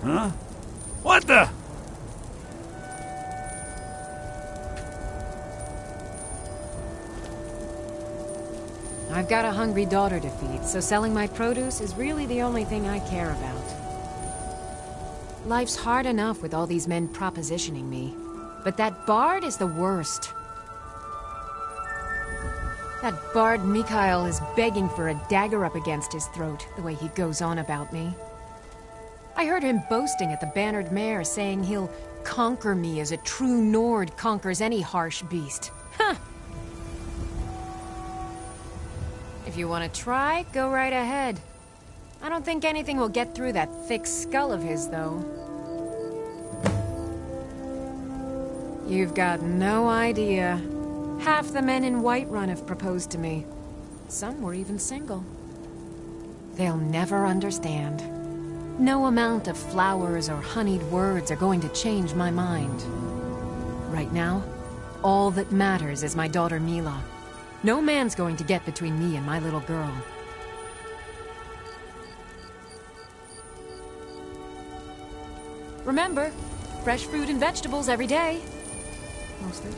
Huh? What the? I've got a hungry daughter to feed, so selling my produce is really the only thing I care about. Life's hard enough with all these men propositioning me, but that bard is the worst. That bard Mikhail is begging for a dagger up against his throat, the way he goes on about me. I heard him boasting at the Bannered Mare, saying he'll conquer me as a true Nord conquers any harsh beast. Huh! If you want to try, go right ahead. I don't think anything will get through that thick skull of his, though. You've got no idea. Half the men in Whiterun have proposed to me. Some were even single. They'll never understand. No amount of flowers or honeyed words are going to change my mind. Right now, all that matters is my daughter Mila. No man's going to get between me and my little girl. Remember, fresh fruit and vegetables every day. Mostly.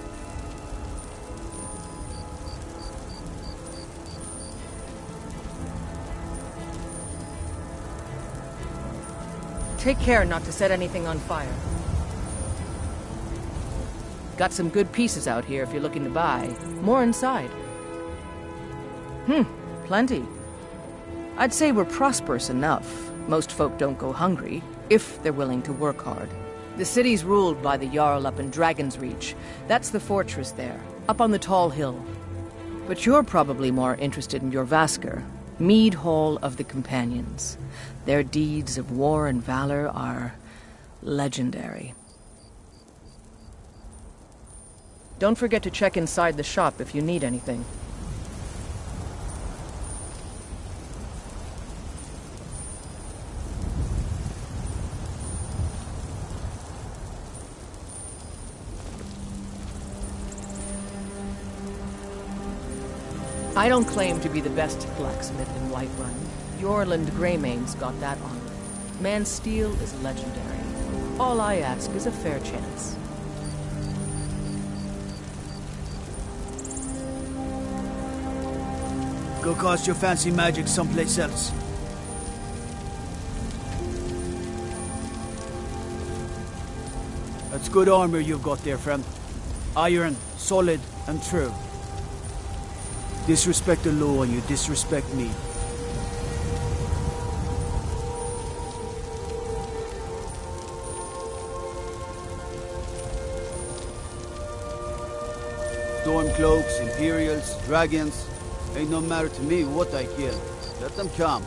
Take care not to set anything on fire. Got some good pieces out here if you're looking to buy. More inside. Plenty. I'd say we're prosperous enough. Most folk don't go hungry, if they're willing to work hard. The city's ruled by the Jarl up in Dragon's Reach. That's the fortress there, up on the tall hill. But you're probably more interested in your Vasker, Mead Hall of the Companions. Their deeds of war and valor are legendary. Don't forget to check inside the shop if you need anything. I don't claim to be the best blacksmith in Whiterun. Yorland Greymane's got that honor. Man's steel is legendary. All I ask is a fair chance. Go cast your fancy magic someplace else. That's good armor you've got there, friend. Iron, solid, and true. Disrespect the law and you disrespect me. Stormcloaks, Imperials, dragons. Ain't no matter to me what I kill. Let them come.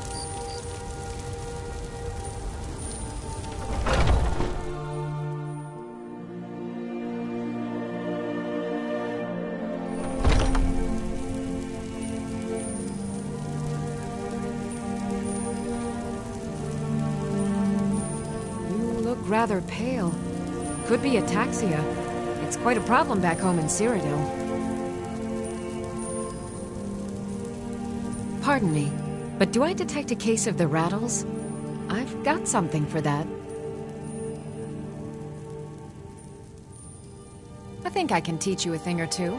You look rather pale. Could be ataxia. It's quite a problem back home in Cyrodiil. Pardon me, but do I detect a case of the rattles? I've got something for that. I think I can teach you a thing or two.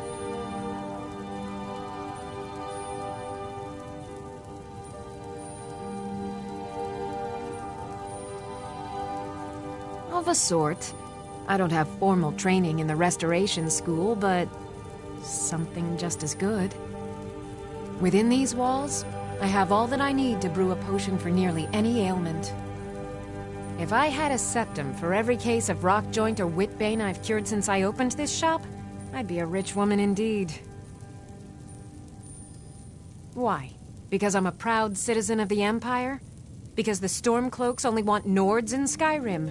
Of a sort. I don't have formal training in the Restoration School, but something just as good. Within these walls, I have all that I need to brew a potion for nearly any ailment. If I had a septum for every case of rock joint or whitbane I've cured since I opened this shop, I'd be a rich woman indeed. Why? Because I'm a proud citizen of the Empire? Because the Stormcloaks only want Nords in Skyrim?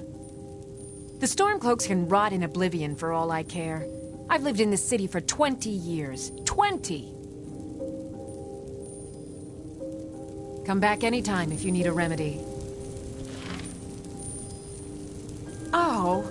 The Stormcloaks can rot in oblivion for all I care. I've lived in this city for 20 years. 20! Come back anytime if you need a remedy. Oh.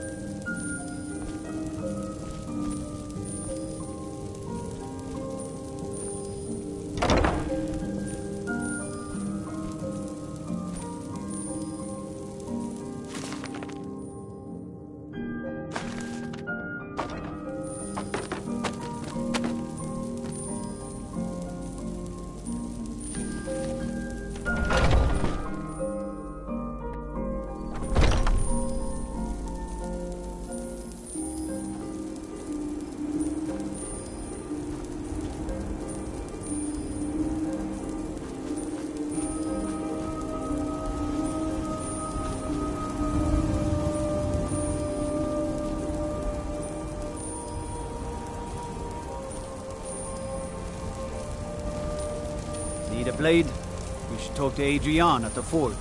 blade? We should talk to Adrian at the forge.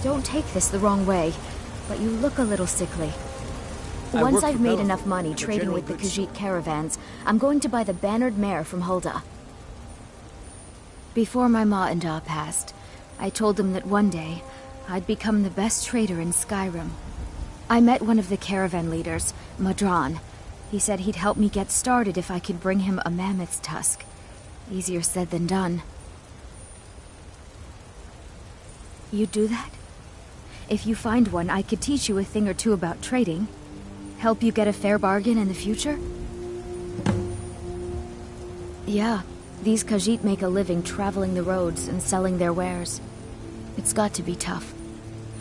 Don't take this the wrong way, but you look a little sickly. I Once work I've for made Bella, enough money the trading general with the goods store. Khajiit caravans, I'm going to buy the bannered mare from Hulda. Before my ma and Da passed, I told them that one day, I'd become the best trader in Skyrim. I met one of the caravan leaders, Madran. He said he'd help me get started if I could bring him a mammoth's tusk. Easier said than done. You'd do that? If you find one, I could teach you a thing or two about trading. Help you get a fair bargain in the future? Yeah, these Khajiit make a living traveling the roads and selling their wares. It's got to be tough.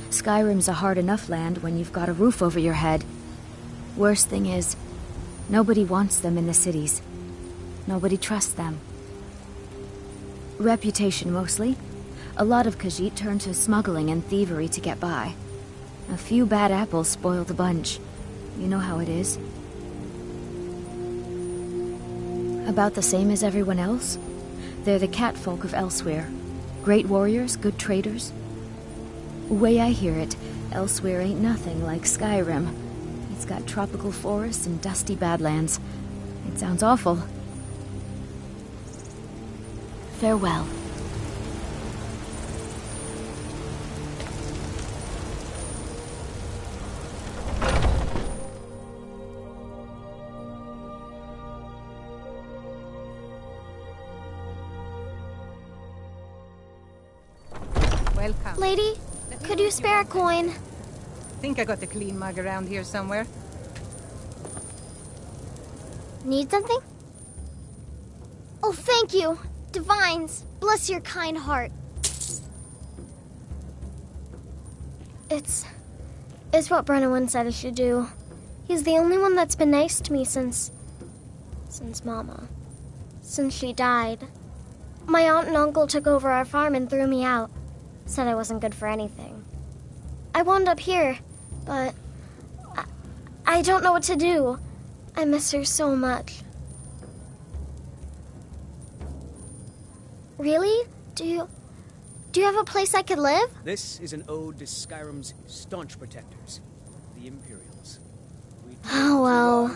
Skyrim's a hard enough land when you've got a roof over your head. Worst thing is, nobody wants them in the cities. Nobody trusts them. Reputation mostly. A lot of Khajiit turn to smuggling and thievery to get by. A few bad apples spoil the bunch. You know how it is. About the same as everyone else. They're the catfolk of Elsewhere. Great warriors, good traders. Way I hear it, Elsewhere ain't nothing like Skyrim. It's got tropical forests and dusty badlands. It sounds awful. Farewell. Welcome. Lady, could you spare a coin? Think I got a clean mug around here somewhere. Need something? Oh, thank you. Divines, bless your kind heart. It's what Brennan said I should do. He's the only one that's been nice to me since Mama. Since she died. My aunt and uncle took over our farm and threw me out. Said I wasn't good for anything. I wound up here, but I don't know what to do. I miss her so much. Really? Do you have a place I could live? This is an ode to Skyrim's staunch protectors, the Imperials. Oh, well.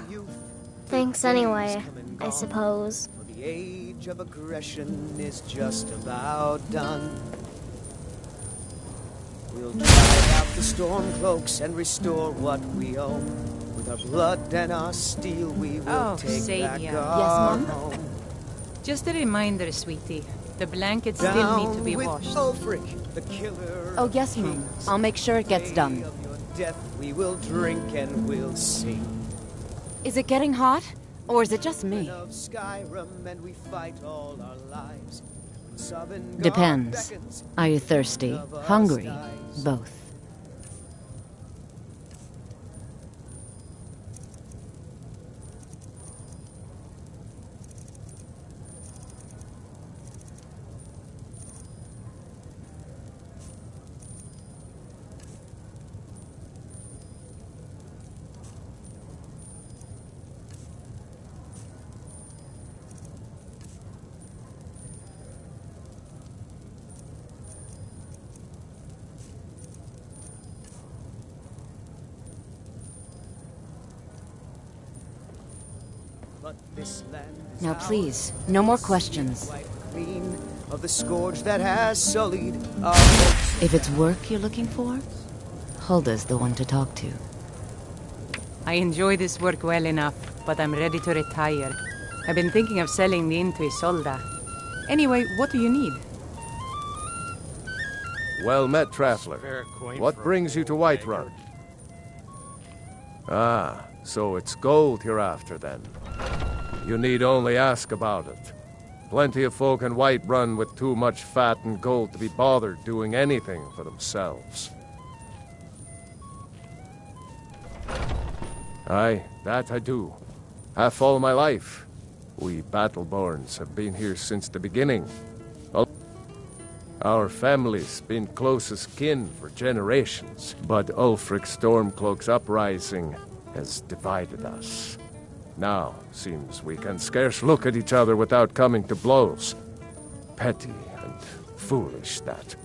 Thanks anyway, I suppose. For the age of aggression is just about done. We'll drive out the storm cloaks and restore what we own. With our blood and our steel, we will take back Sadia. our Yes, Mom? home. Just a reminder, sweetie. The blankets still Down need to be with washed. Ulfric, the killer Oh, of yes, Mom. kings. I'll make sure it gets Day done. of your death, we will drink and we'll sing. Is it getting hot? Or is it just me? Of Skyrim, and we fight all our lives. When Sovngarde Depends. beckons, Are you thirsty? of us Hungry? dies. Both. But this land is Now ours. please, no more questions. Wipe clean of the scourge that has sullied our hopes. If it's work you're looking for, Hulda's the one to talk to. I enjoy this work well enough, but I'm ready to retire. I've been thinking of selling the inn to Isolda. Anyway, what do you need? Well met, traveler. What brings you to Whiterun? Ah, so it's gold you're after, then. You need only ask about it. Plenty of folk in Whiterun with too much fat and gold to be bothered doing anything for themselves. Aye, that I do. Half all my life. We Battleborns have been here since the beginning. Our family's been closest kin for generations, but Ulfric Stormcloak's uprising has divided us. Now, seems we can scarce look at each other without coming to blows. Petty and foolish, that.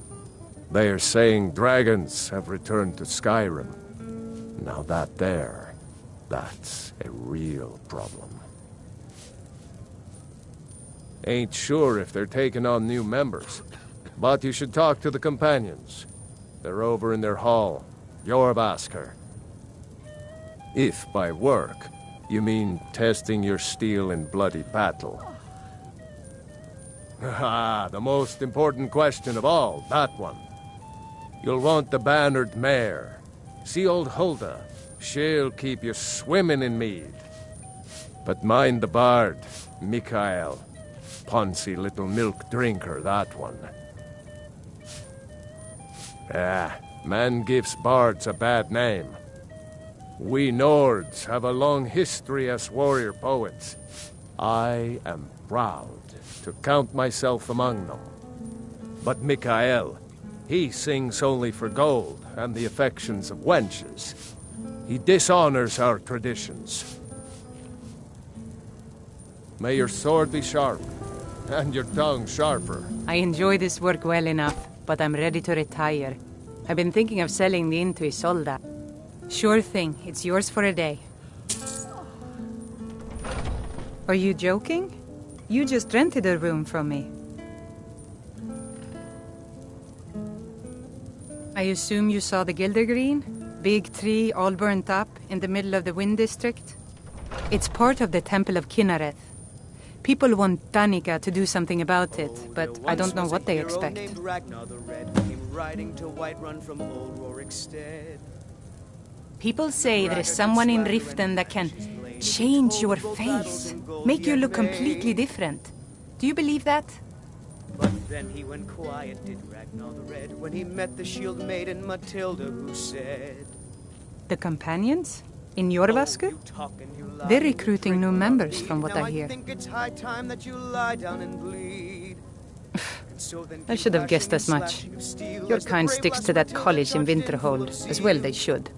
They are saying dragons have returned to Skyrim. Now that's a real problem. Ain't sure if they're taking on new members, but you should talk to the companions. They're over in their hall. Jorvaskr. If by work, you mean testing your steel in bloody battle. Ah, the most important question of all, that one. You'll want the bannered mare. See old Hulda? She'll keep you swimming in mead. But mind the bard, Mikael. Poncy little milk drinker, that one. Ah, man gives bards a bad name. We Nords have a long history as warrior poets. I am proud to count myself among them. But Mikael, he sings only for gold and the affections of wenches. He dishonors our traditions. May your sword be sharp, and your tongue sharper. I enjoy this work well enough, but I'm ready to retire. I've been thinking of selling the inn to Isolda. Sure thing, it's yours for a day. Are you joking? You just rented a room from me. I assume you saw the Gildergreen? Big tree all burnt up in the middle of the Wind District? It's part of the Temple of Kinnareth. People want Danica to do something about it, but I don't know what they expect. People say there is someone in Riften that can change your face, make you look completely different. Do you believe that? But then he went quiet, did Ragnar the Red, when he met the shield maiden Matilda, who said... The companions? In Jorvaskr? They're recruiting new members, from what I hear. I think it's high time that you lie down and bleed. I should have guessed as much. Your kind sticks to that college in Winterhold, as well they should.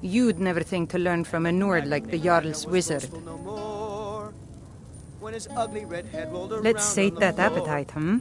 You'd never think to learn from a Nord like the Jarl's wizard. Let's sate that appetite, hmm?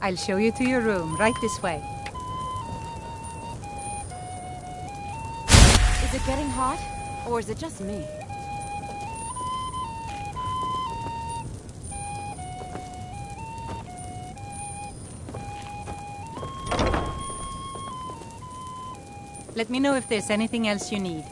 I'll show you to your room, right this way. Is it getting hot? Or is it just me? Let me know if there's anything else you need.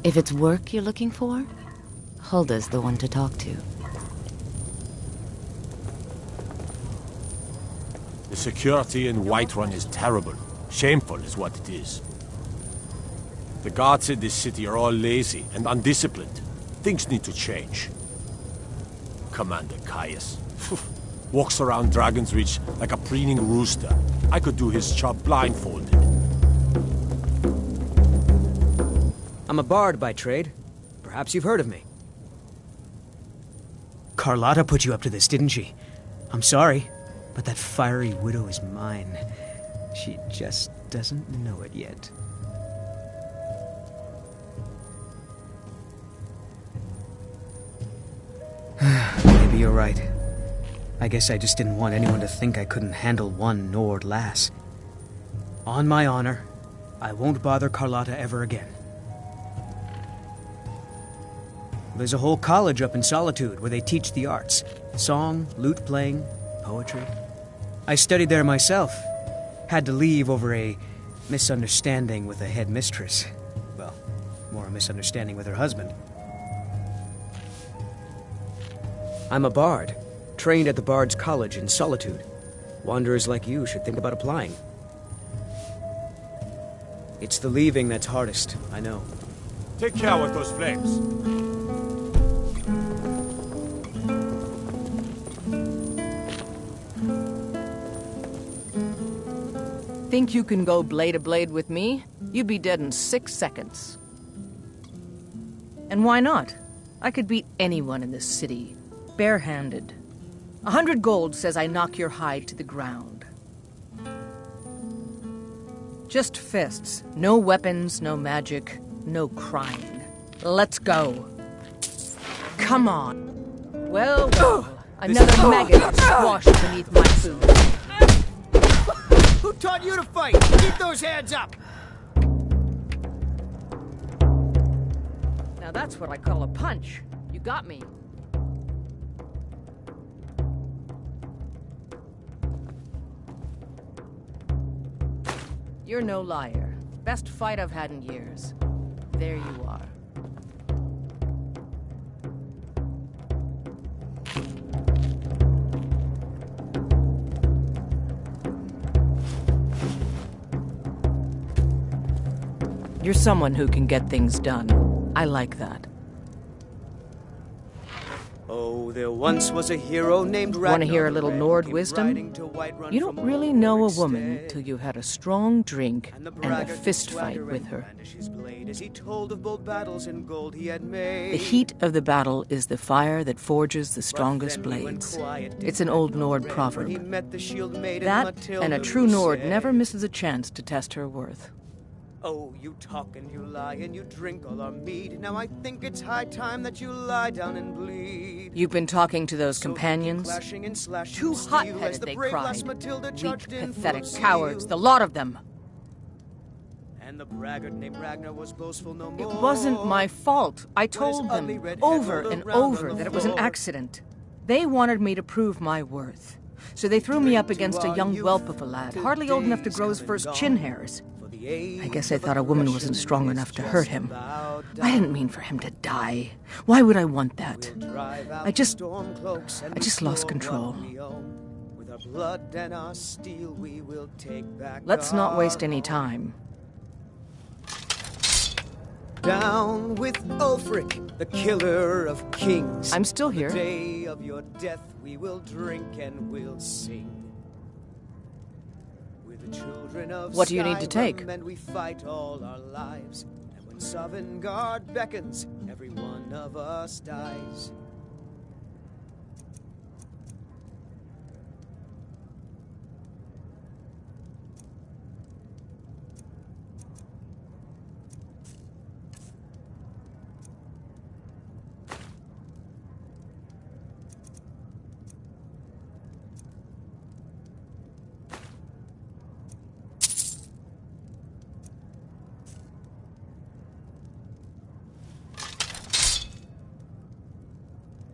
If it's work you're looking for, Hulda's the one to talk to. The security in Whiterun is terrible. Shameful is what it is. The guards in this city are all lazy and undisciplined. Things need to change. Commander Caius walks around Dragon's Reach like a preening rooster. I could do his job blindfolded. I'm a bard by trade. Perhaps you've heard of me. Carlotta put you up to this, didn't she? I'm sorry, but that fiery widow is mine. She just doesn't know it yet. Maybe you're right. I guess I just didn't want anyone to think I couldn't handle one Nord lass. On my honor, I won't bother Carlotta ever again. There's a whole college up in Solitude where they teach the arts. Song, lute playing, poetry. I studied there myself. Had to leave over a misunderstanding with a head mistress. Well, more a misunderstanding with her husband. I'm a bard, trained at the Bard's College in Solitude. Wanderers like you should think about applying. It's the leaving that's hardest, I know. Take care with those flames. Think you can go blade to blade with me? You'd be dead in 6 seconds. And why not? I could beat anyone in this city, barehanded. 100 gold says I knock your hide to the ground. Just fists. No weapons, no magic, no crying. Let's go. Come on. Well, another maggot squashed beneath my food. Who taught you to fight? Keep those hands up! Now that's what I call a punch. You got me. You're no liar. Best fight I've had in years. There you are. You're someone who can get things done. I like that. Oh, there once was a hero named Ragnar. Want to hear a little Nord wisdom? You don't really know a woman till you had a strong drink and a fist fight with her. The heat of the battle is the fire that forges the strongest blades. It's an old Nord proverb. That, and a true Nord never misses a chance to test her worth. Oh, you talk and you lie and you drink all our mead. Now I think it's high time that you lie down and bleed. You've been talking to those companions? Too hot-headed, they cried. Weak, pathetic cowards, the lot of them. And the braggart named Ragnar was boastful no more. It wasn't my fault. I told them over and over that it was an accident. They wanted me to prove my worth. So they threw me up against a young whelp of a lad, hardly old enough to grow his first chin hairs. I guess I thought a woman wasn't strong enough to hurt him. I didn't mean for him to die. Why would I want that? I just lost control. Let's not waste any time. Down with Ulfric, the killer of kings. I'm still here. The day of your death we will drink and we'll sing. What do you need to take? And we fight all our lives. And when Sovngarde beckons, every one of us dies.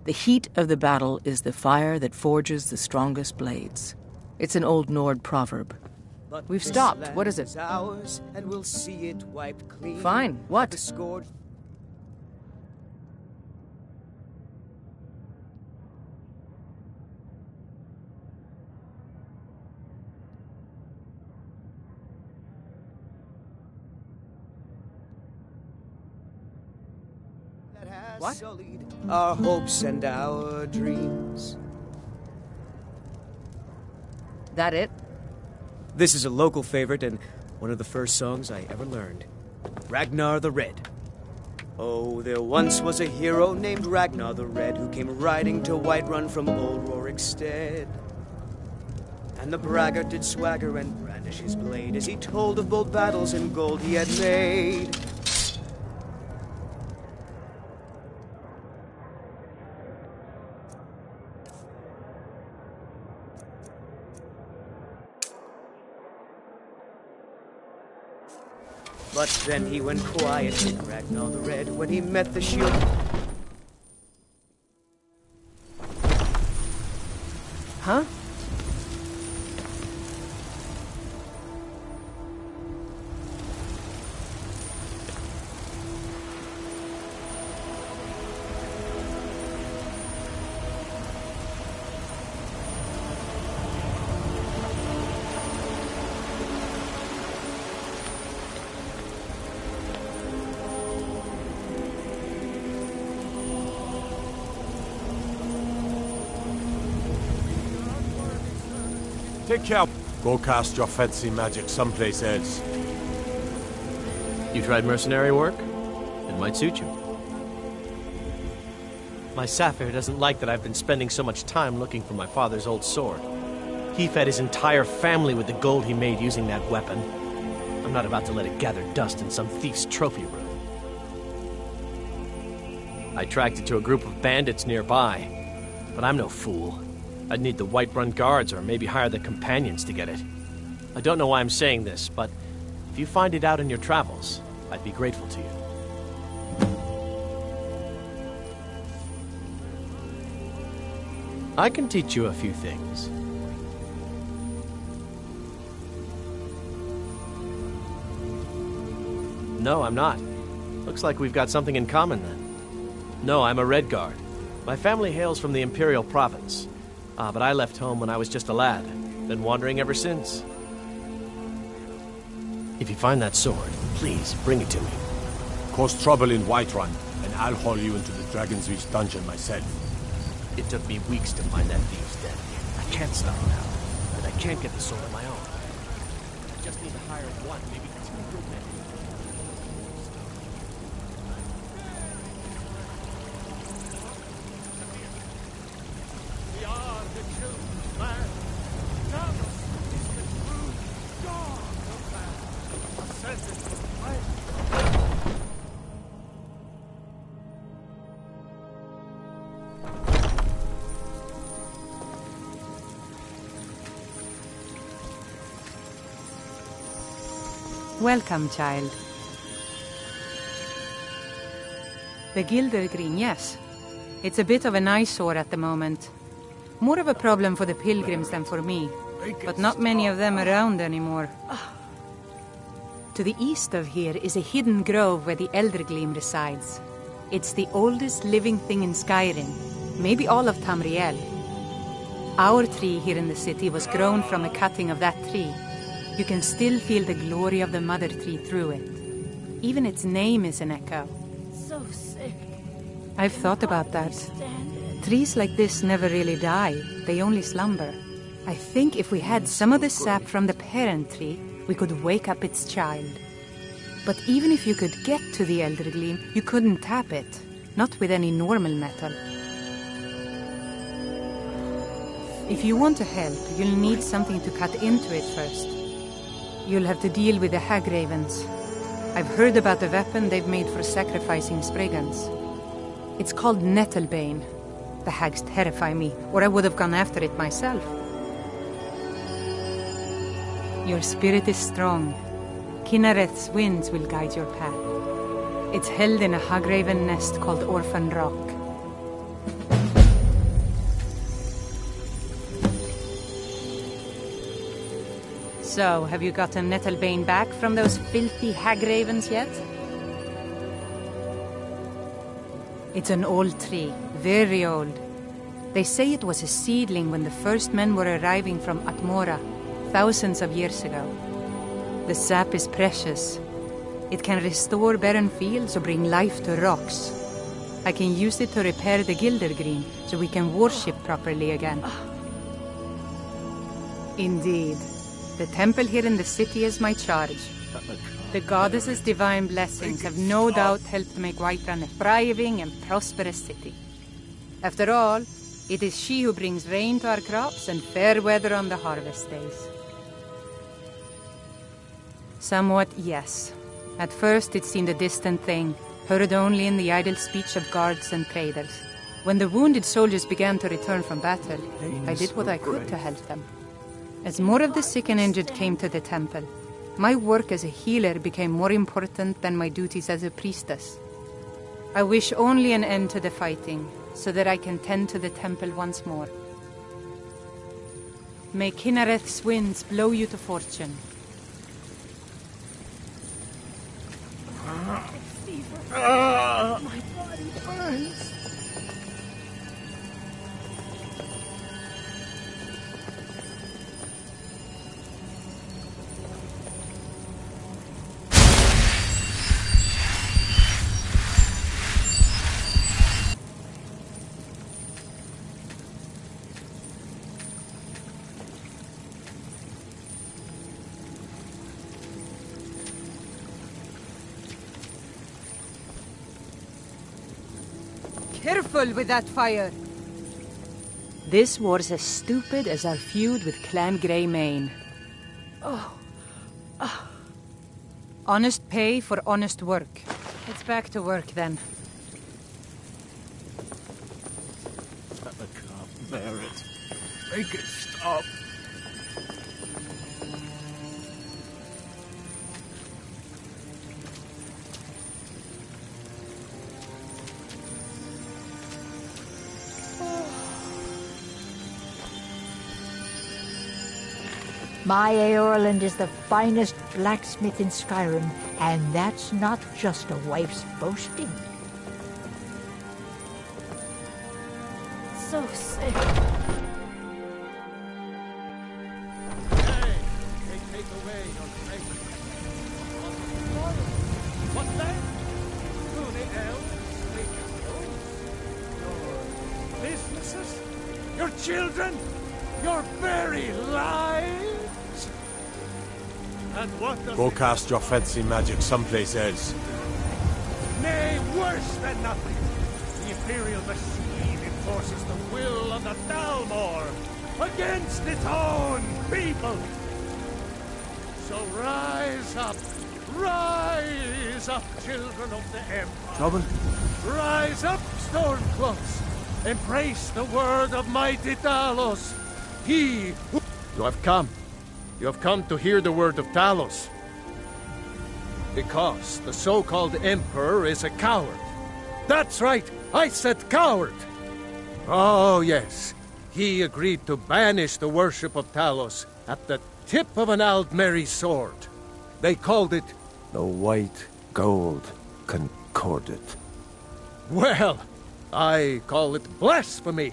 The heat of the battle is the fire that forges the strongest blades. It's an old Nord proverb. We've stopped. What is it? Ours, and we'll see it wiped clean. Fine. What? The scored. What? Sullied our hopes and our dreams. That it? This is a local favorite and one of the first songs I ever learned. Ragnar the Red. Oh, there once was a hero named Ragnar the Red who came riding to Whiterun from old Rorikstead. And the braggart did swagger and brandish his blade as he told of bold battles and gold he had made. But then he went quiet, Ragnar the Red, when he met the shield. Huh? Take care. Go cast your fancy magic someplace else. You tried mercenary work? It might suit you. My Sapphire doesn't like that I've been spending so much time looking for my father's old sword. He fed his entire family with the gold he made using that weapon. I'm not about to let it gather dust in some thief's trophy room. I tracked it to a group of bandits nearby, but I'm no fool. I'd need the Whiterun guards or maybe hire the companions to get it. I don't know why I'm saying this, but if you find it out in your travels, I'd be grateful to you. I can teach you a few things. No, I'm not. Looks like we've got something in common then. No, I'm a Red Guard. My family hails from the Imperial Province. But I left home when I was just a lad. Been wandering ever since. If you find that sword, please bring it to me. Cause trouble in Whiterun, and I'll haul you into the Dragon's Reach dungeon myself. It took me weeks to find that thief's den. I can't stop now, and I can't get the sword on my own. I just need to hire one, maybe two good men. Welcome, child. The Gildergreen, yes. It's a bit of an eyesore at the moment. More of a problem for the pilgrims than for me, but not many of them around anymore. To the east of here is a hidden grove where the Eldergleam resides. It's the oldest living thing in Skyrim, maybe all of Tamriel. Our tree here in the city was grown from a cutting of that tree. You can still feel the glory of the mother tree through it. Even its name is an echo. So sick. I've thought about that. Trees like this never really die, they only slumber. I think if we had some of the sap from the parent tree, we could wake up its child. But even if you could get to the Eldergleam, you couldn't tap it. Not with any normal metal. If you want to help, you'll need something to cut into it first. You'll have to deal with the Hagravens. I've heard about the weapon they've made for sacrificing Spriggans. It's called Nettlebane. The hags terrify me, or I would have gone after it myself. Your spirit is strong. Kinareth's winds will guide your path. It's held in a Hagraven nest called Orphan Rock. So, have you gotten Nettlebane back from those filthy hag-ravens yet? It's an old tree, very old. They say it was a seedling when the first men were arriving from Atmora, thousands of years ago. The sap is precious. It can restore barren fields or bring life to rocks. I can use it to repair the Gildergreen, so we can worship properly again. Indeed. The temple here in the city is my charge. The goddess's divine blessings have no doubt helped make Whiterun a thriving and prosperous city. After all, it is she who brings rain to our crops and fair weather on the harvest days. Somewhat, yes. At first it seemed a distant thing, heard only in the idle speech of guards and traders. When the wounded soldiers began to return from battle, I did what I could to help them. As more of the sick and injured came to the temple, my work as a healer became more important than my duties as a priestess. I wish only an end to the fighting, so that I can tend to the temple once more. May Kinareth's winds blow you to fortune. My body burns. Careful with that fire! This war's as stupid as our feud with Clan Greymane. Honest pay for honest work. It's back to work then. I can't bear it. Make it stop. My Eorland is the finest blacksmith in Skyrim, and that's not just a wife's boasting. So sick. They take away your treasure. What then? Do the elves make your businesses? Your children? Your very lives? And what does Go cast your fancy magic someplace else. Nay, worse than nothing. The Imperial machine enforces the will of the Thalmor against its own people. So rise up, children of the Empire. Trouble? Rise up, Stormcloaks. Embrace the word of mighty Talos. He who... You have come. You have come to hear the word of Talos. Because the so-called Emperor is a coward. That's right, I said coward! Oh, yes. He agreed to banish the worship of Talos at the tip of an Aldmeri sword. They called it the White Gold Concordat. Well, I call it blasphemy.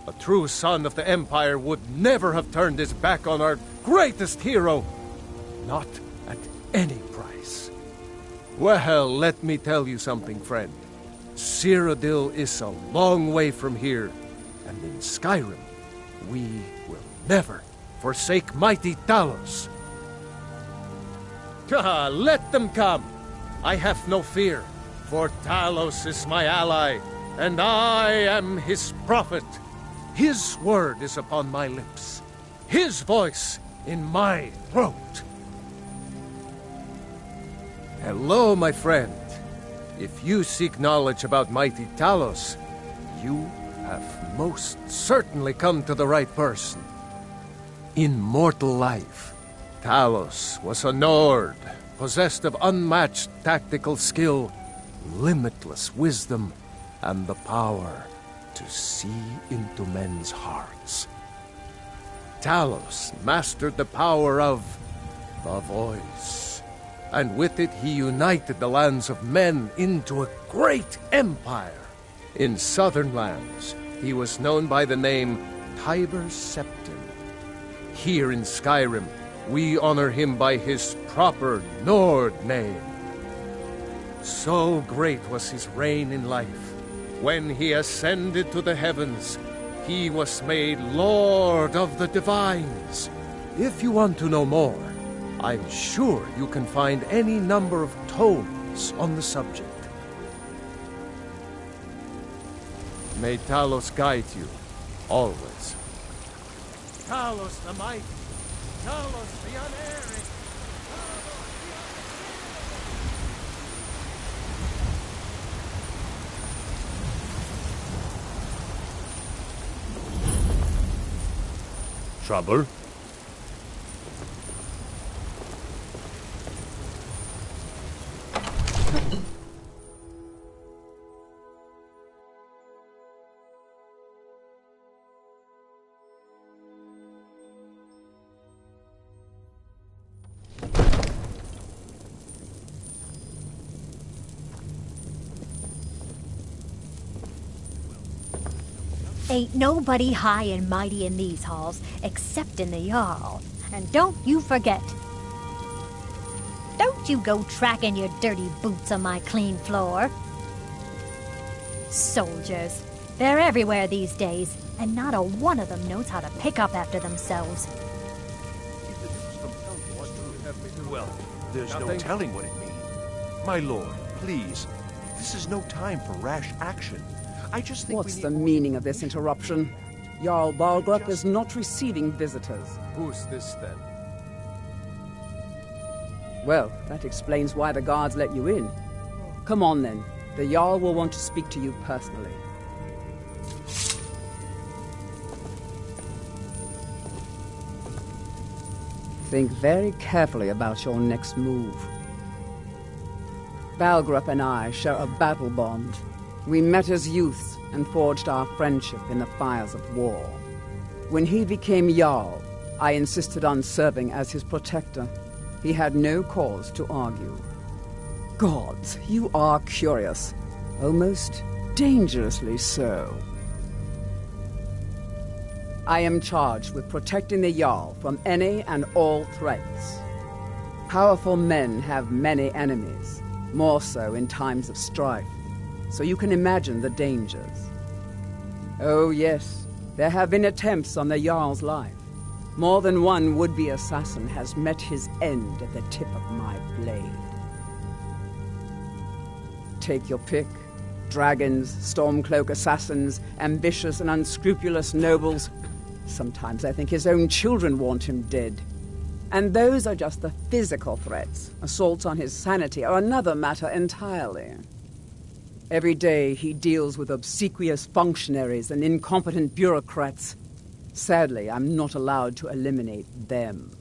A true son of the Empire would never have turned his back on our greatest hero. Not at any price. Well, let me tell you something, friend. Cyrodiil is a long way from here, and in Skyrim, we will never forsake mighty Talos. Let them come. I have no fear, for Talos is my ally, and I am his prophet. His word is upon my lips, his voice in my throat. Hello, my friend. If you seek knowledge about mighty Talos, you have most certainly come to the right person. In mortal life, Talos was a Nord, possessed of unmatched tactical skill, limitless wisdom, and the power to see into men's hearts. Talos mastered the power of The voice. And with it he united the lands of men into a great empire. In southern lands, he was known by the name Tiber Septim. Here in Skyrim, we honor him by his proper Nord name. So great was his reign in life. When he ascended to the heavens, he was made Lord of the Divines. If you want to know more, I'm sure you can find any number of tomes on the subject. May Talos guide you, always. Talos the mighty, Talos the unerring. Trouble? Ain't nobody high and mighty in these halls, except in the Jarl. And don't you forget. Don't you go tracking your dirty boots on my clean floor. Soldiers. They're everywhere these days, and not a one of them knows how to pick up after themselves. Well, there's no telling what it means. My lord, please. This is no time for rash action. I just think What's the meaning of this interruption? Jarl Balgrup is not receiving visitors. Who's this, then? Well, that explains why the guards let you in. Come on, then. The Jarl will want to speak to you personally. Think very carefully about your next move. Balgrup and I share a battle bond. We met as youths and forged our friendship in the fires of war. When he became Jarl, I insisted on serving as his protector. He had no cause to argue. Gods, you are curious. Almost dangerously so. I am charged with protecting the Jarl from any and all threats. Powerful men have many enemies, more so in times of strife. So you can imagine the dangers. Oh yes, there have been attempts on the Jarl's life. More than one would-be assassin has met his end at the tip of my blade. Take your pick. Dragons, Stormcloak assassins, ambitious and unscrupulous nobles. Sometimes I think his own children want him dead. And those are just the physical threats. Assaults on his sanity are another matter entirely. Every day he deals with obsequious functionaries and incompetent bureaucrats. Sadly, I'm not allowed to eliminate them.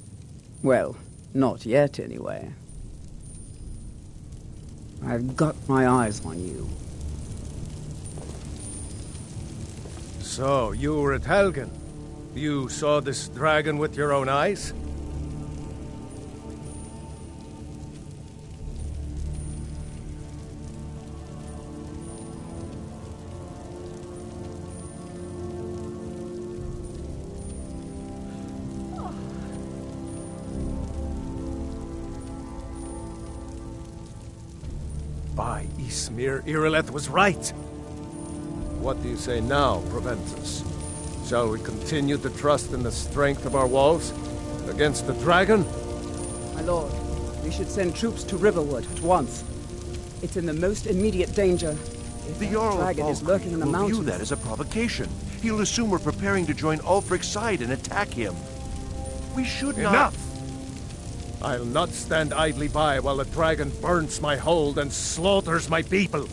Well, not yet anyway. I've got my eyes on you. So, you were at Helgen. You saw this dragon with your own eyes? By Ysmir, Irileth was right. What do you say now, Proventus? Shall we continue to trust in the strength of our walls against the dragon? My lord, we should send troops to Riverwood at once. It's in the most immediate danger. If The that Jarl of dragon is lurking in the will mountains. view that as a provocation. He'll assume we're preparing to join Ulfric's side and attack him. We should not... Enough! I'll not stand idly by while the dragon burns my hold and slaughters my people.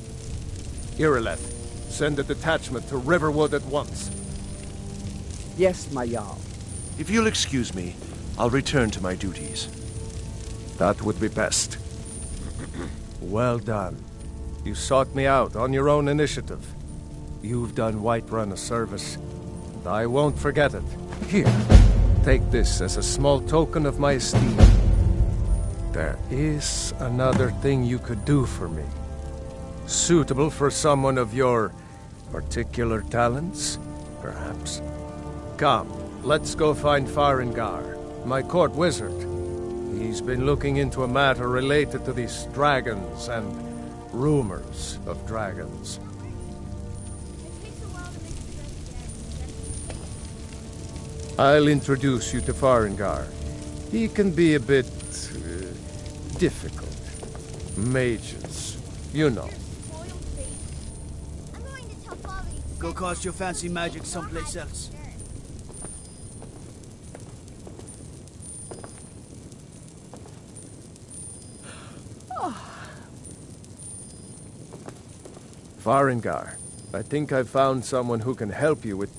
Irileth, send a detachment to Riverwood at once. Yes, my Jarl. If you'll excuse me, I'll return to my duties. That would be best. Well done. You sought me out on your own initiative. You've done Whiterun a service, and I won't forget it. Here, take this as a small token of my esteem. There is another thing you could do for me. Suitable for someone of your particular talents, perhaps. Come, let's go find Farengar, my court wizard. He's been looking into a matter related to these dragons and rumors of dragons. I'll introduce you to Farengar. He can be a bit difficult. Mages, you know. Go cast your fancy magic someplace else. Farengar, I think I've found someone who can help you with...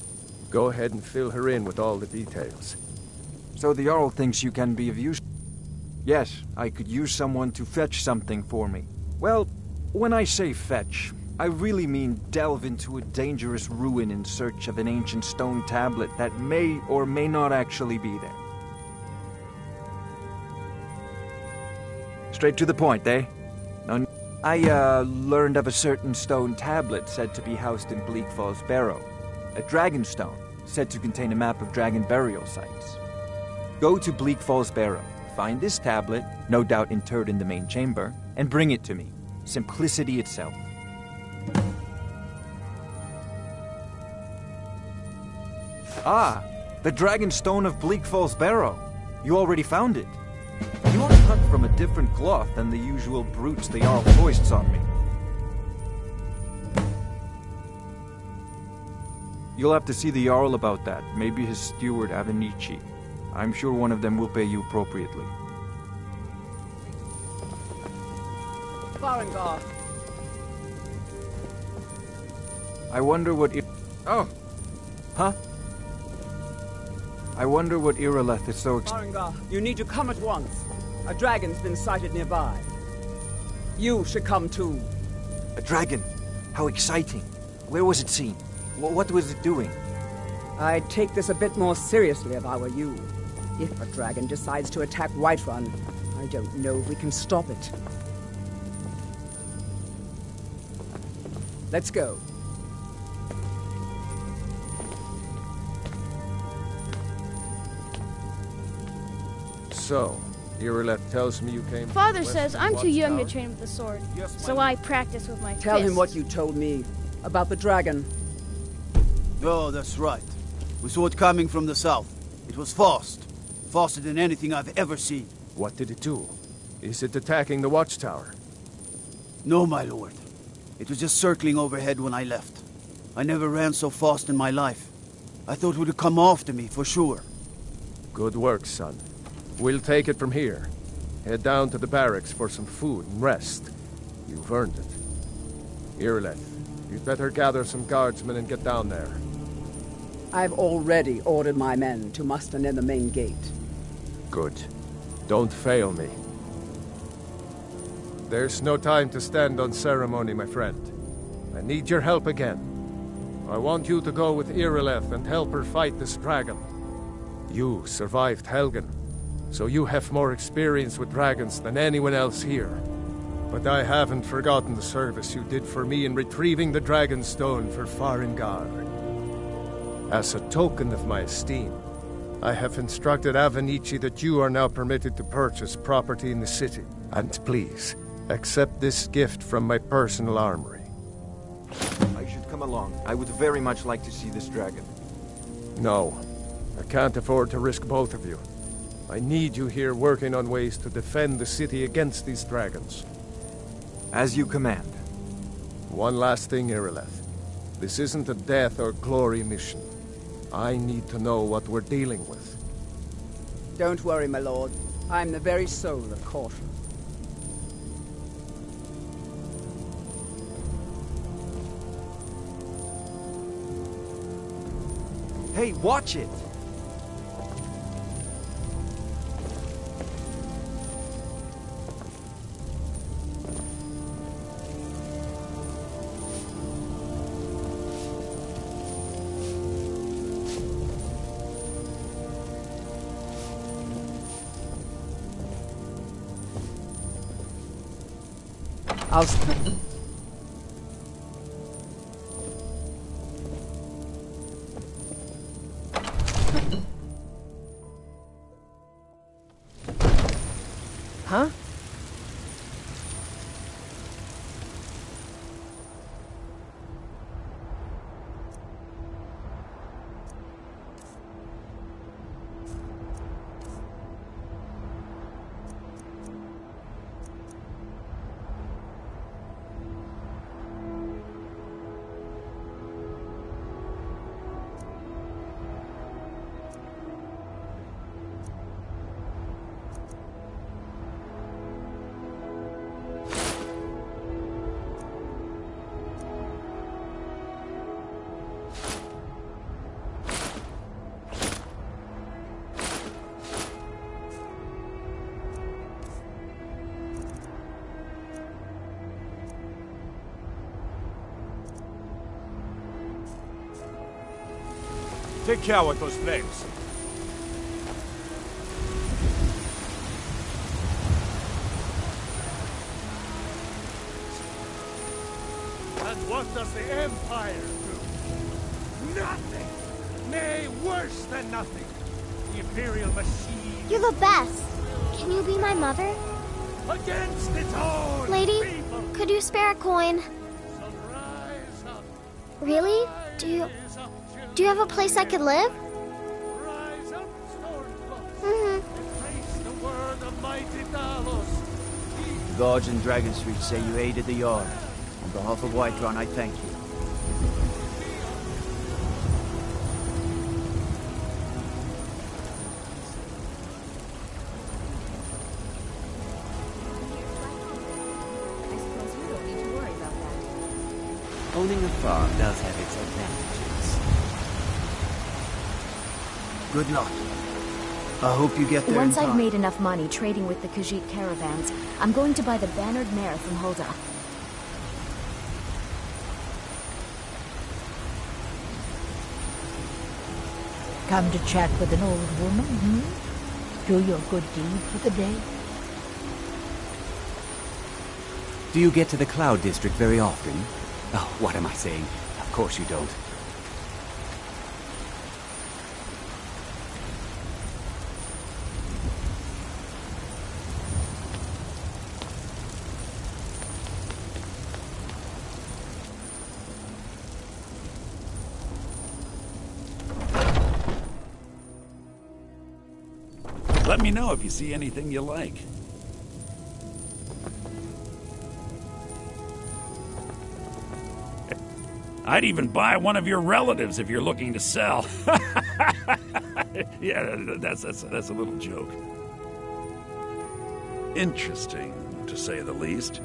Go ahead and fill her in with all the details. So the Jarl thinks you can be of use? Yes, I could use someone to fetch something for me. Well, when I say fetch, I really mean delve into a dangerous ruin in search of an ancient stone tablet that may or may not actually be there. Straight to the point, eh? None. I learned of a certain stone tablet said to be housed in Bleak Falls Barrow. A dragon stone, said to contain a map of dragon burial sites. Go to Bleak Falls Barrow, find this tablet, no doubt interred in the main chamber, and bring it to me. Simplicity itself. Ah, the dragon stone of Bleak Falls Barrow. You already found it. You are cut from a different cloth than the usual brutes the Jarl foists on me. You'll have to see the Jarl about that. Maybe his steward, Avenici. I'm sure one of them will pay you appropriately. Farengar. I wonder what... Oh! Huh? I wonder what Irileth is so... Farengar, you need to come at once. A dragon's been sighted nearby. You should come too. A dragon? How exciting. Where was it seen? What was it doing? I'd take this a bit more seriously if I were you. If a dragon decides to attack Whiterun, I don't know if we can stop it. Let's go. So, Irileth tells me you came... Father says I'm too young to Watchtower? train with the sword, so I practice with my Tell him fists. what you told me about the dragon. Oh, that's right. We saw it coming from the south. It was fast. Faster than anything I've ever seen. What did it do? Is it attacking the watchtower? No, my lord. It was just circling overhead when I left. I never ran so fast in my life. I thought it would come after me, for sure. Good work, son. We'll take it from here. Head down to the barracks for some food and rest. You've earned it. Irileth, you'd better gather some guardsmen and get down there. I've already ordered my men to muster near the main gate. Good. Don't fail me. There's no time to stand on ceremony, my friend. I need your help again. I want you to go with Irileth and help her fight this dragon. You survived Helgen, so you have more experience with dragons than anyone else here. But I haven't forgotten the service you did for me in retrieving the dragon stone for Farengar. As a token of my esteem, I have instructed Avenici that you are now permitted to purchase property in the city. And please, accept this gift from my personal armory. I should come along. I would very much like to see this dragon. No, I can't afford to risk both of you. I need you here working on ways to defend the city against these dragons. As you command. One last thing, Irileth. This isn't a death or glory mission. I need to know what we're dealing with. Don't worry, my lord. I'm the very soul of caution. Hey, watch it! I'll... Huh? Take care with those flames. And what does the Empire do? Nothing! Nay, worse than nothing! The Imperial machine... You're the best. Can you be my mother? Against its own Lady, people. could you spare a coin? Rise up. Really? Do you have a place I could live? Rise up, Stormcloaks. Mm-hmm. Embrace the word of mighty Talos. The guards in Dragon Street say you aided the Jarl. On behalf of Whiterun, I thank you. Owning a farm does have its advantages. Good luck. I hope you get there Once in time. I've made enough money trading with the Khajiit caravans, I'm going to buy the bannered mare from Hulda. Come to chat with an old woman, hmm? Do your good deed for the day? Do you get to the Cloud District very often? Oh, what am I saying? Of course you don't. Let me know if you see anything you like. I'd even buy one of your relatives if you're looking to sell. Yeah, that's a little joke. Interesting, to say the least.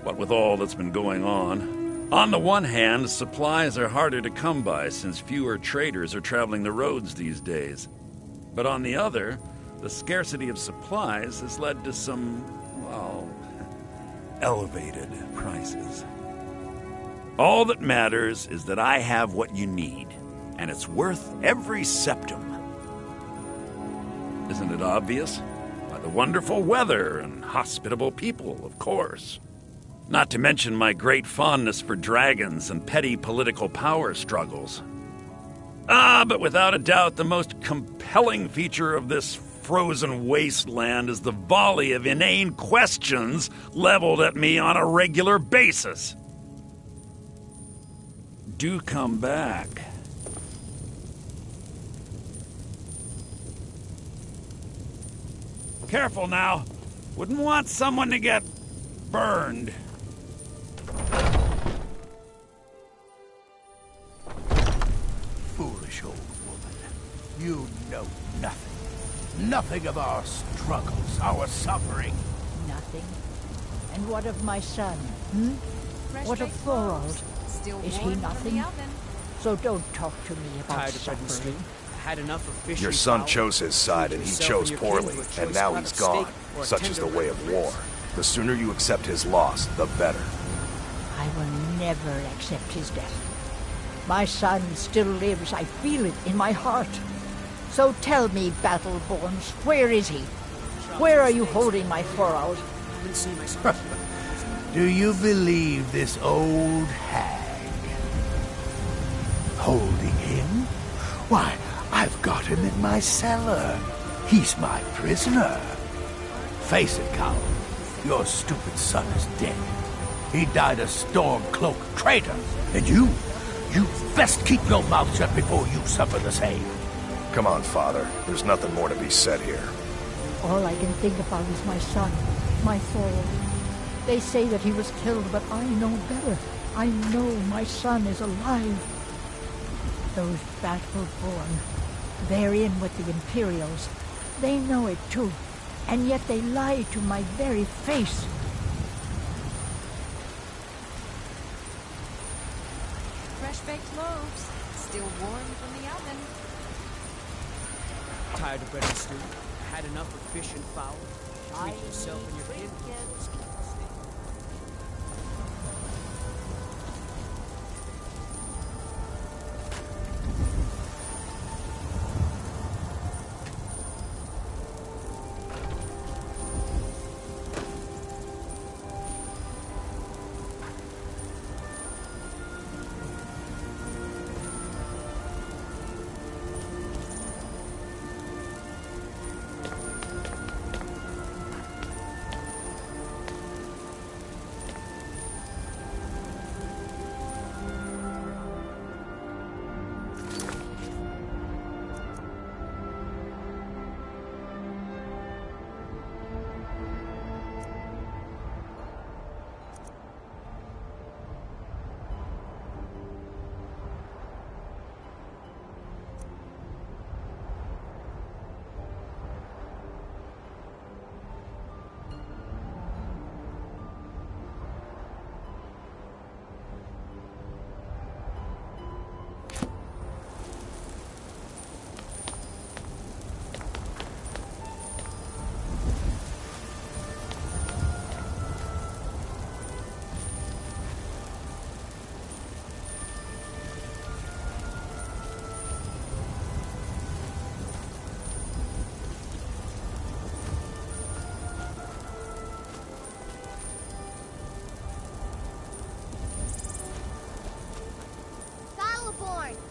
What with all that's been going on. On the one hand, supplies are harder to come by since fewer traders are traveling the roads these days. But on the other, the scarcity of supplies has led to some, well, elevated prices. All that matters is that I have what you need, and it's worth every septum. Isn't it obvious? By the wonderful weather and hospitable people, of course. Not to mention my great fondness for dragons and petty political power struggles. But without a doubt, the most compelling feature of this frozen wasteland is the volley of inane questions leveled at me on a regular basis. Do come back. Careful now. Wouldn't want someone to get burned. Foolish old woman. You know nothing. Nothing of our struggles, our suffering. Nothing. And what of my son, hmm? What of Thorold? Is he nothing? So don't talk to me about suffering. Had enough of fishing. Your son chose his side, and he chose poorly, and now he's gone. Such is the way of war. The sooner you accept his loss, the better. I will never accept his death. My son still lives. I feel it in my heart. So tell me, Battleborns, where is he? Where are you holding my Thorold? Do you believe this old hag? Holding him? Why, I've got him in my cellar. He's my prisoner. Face it, coward. Your stupid son is dead. He died a Stormcloak traitor. And you best keep your mouth shut before you suffer the same. Come on, Father. There's nothing more to be said here. All I can think about is my son, my Thorald. They say that he was killed, but I know better. I know my son is alive. Those Battle-born, they're in with the Imperials. They know it too, and yet they lie to my very face. Fresh-baked loaves, still warm from the oven. Tired of bread and stew? Had enough of fish and fowl? Treat yourself and your kid.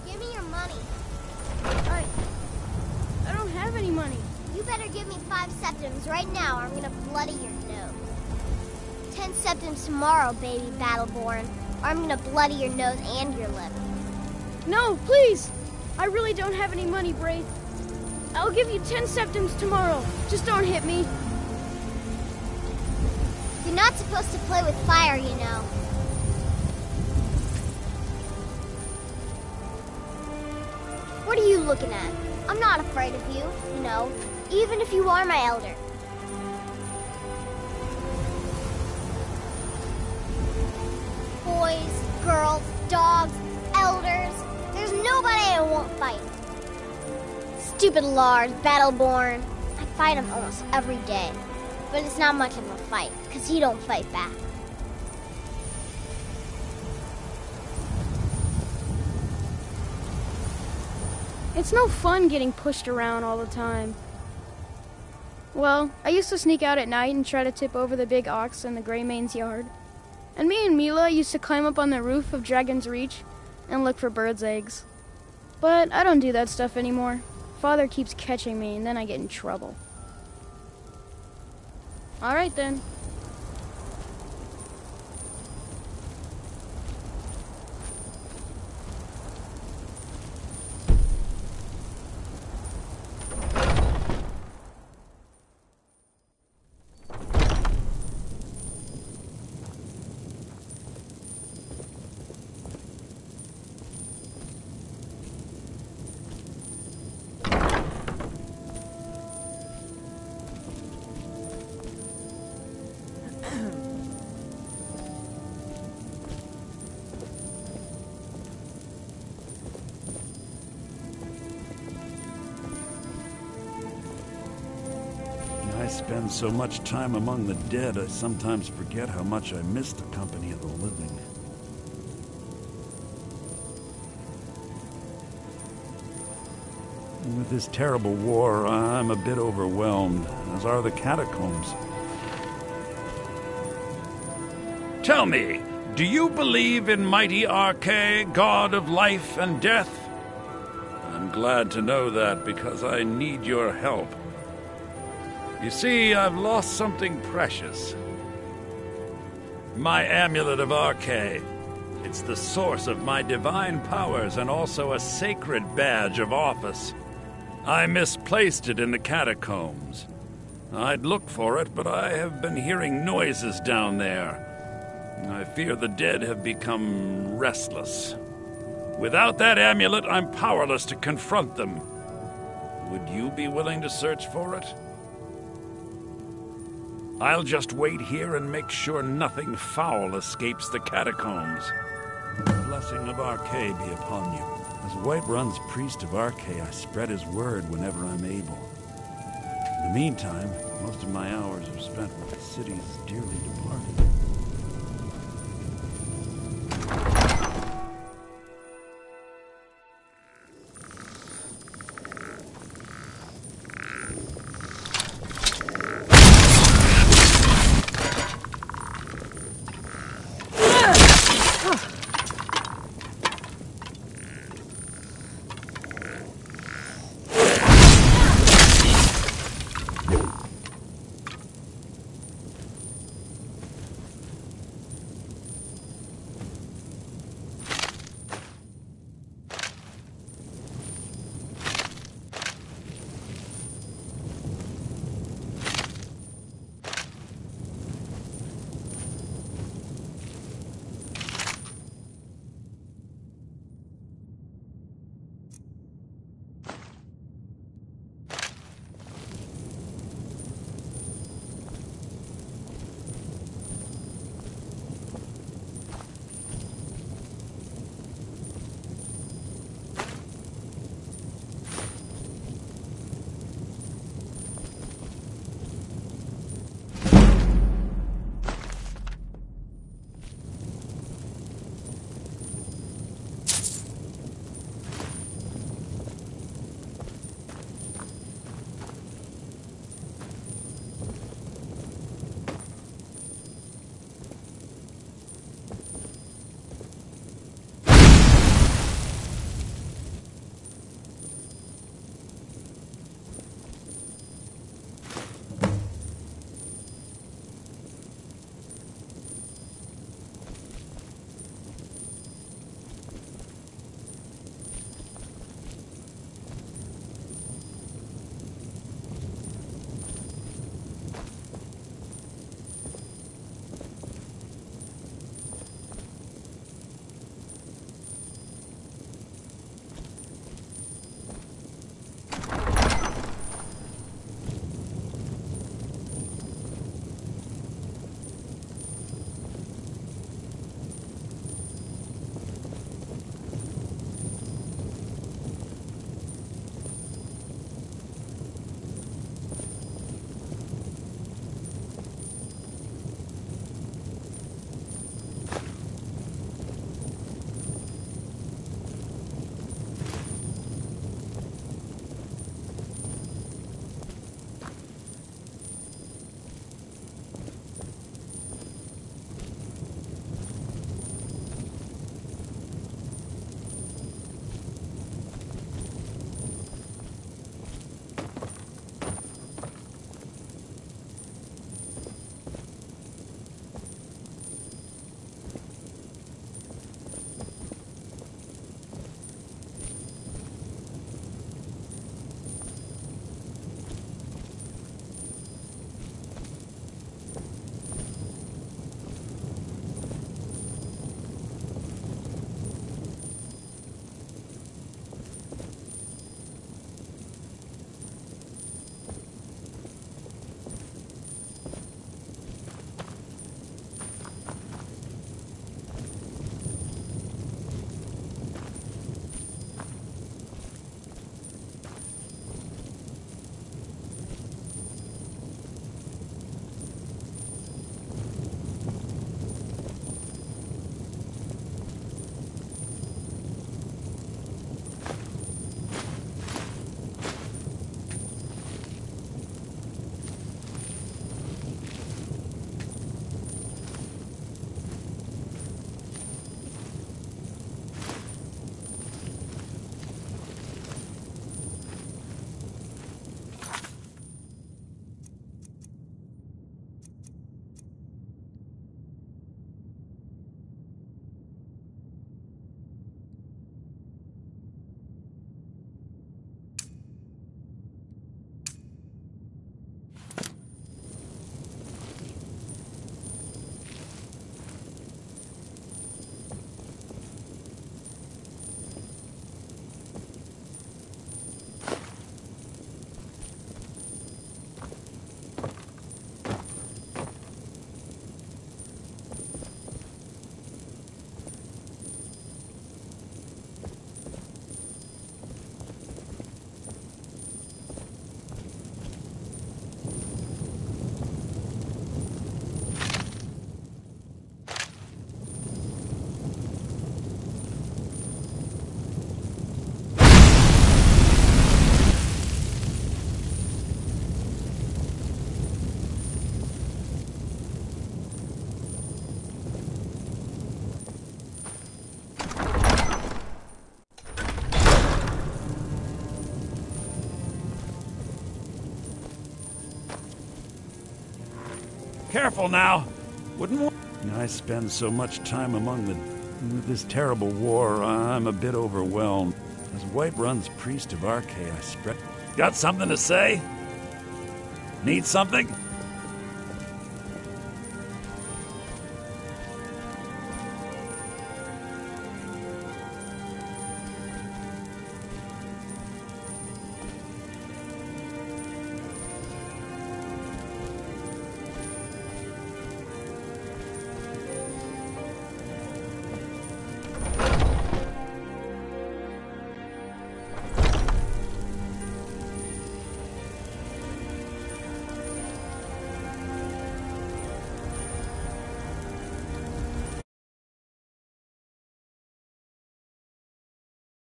Give me your money. I don't have any money. You better give me 5 septims right now or I'm gonna bloody your nose. 10 septims tomorrow, baby Battleborn, or I'm gonna bloody your nose and your liver. No, please! I really don't have any money, Braith. I'll give you 10 septims tomorrow. Just don't hit me. You're not supposed to play with fire, you know. What are you looking at? I'm not afraid of you, you know, even if you are my elder. Boys, girls, dogs, elders, there's nobody I won't fight. Stupid Lars, Battleborn. I fight him almost every day, but it's not much of a fight, because he don't fight back. It's no fun getting pushed around all the time. Well, I used to sneak out at night and try to tip over the big ox in the Greymane's yard. And me and Mila used to climb up on the roof of Dragon's Reach and look for birds' eggs. But I don't do that stuff anymore. Father keeps catching me and then I get in trouble. All right then. I spend so much time among the dead, I sometimes forget how much I miss the company of the living. And with this terrible war, I'm a bit overwhelmed, as are the catacombs. Tell me, do you believe in mighty Arche, god of life and death? I'm glad to know that because I need your help. You see, I've lost something precious. My amulet of Arche. It's the source of my divine powers and also a sacred badge of office. I misplaced it in the catacombs. I'd look for it, but I have been hearing noises down there. I fear the dead have become restless. Without that amulet, I'm powerless to confront them. Would you be willing to search for it? I'll just wait here and make sure nothing foul escapes the catacombs. The blessing of Arche be upon you. As Whiterun's priest of Arche, I spread his word whenever I'm able. In the meantime, most of my hours are spent with the city's dearly departed. Careful now. Wouldn't I spend so much time among with this terrible war, I'm a bit overwhelmed. As Whiterun's priest of Arche, I spread... Got something to say? Need something?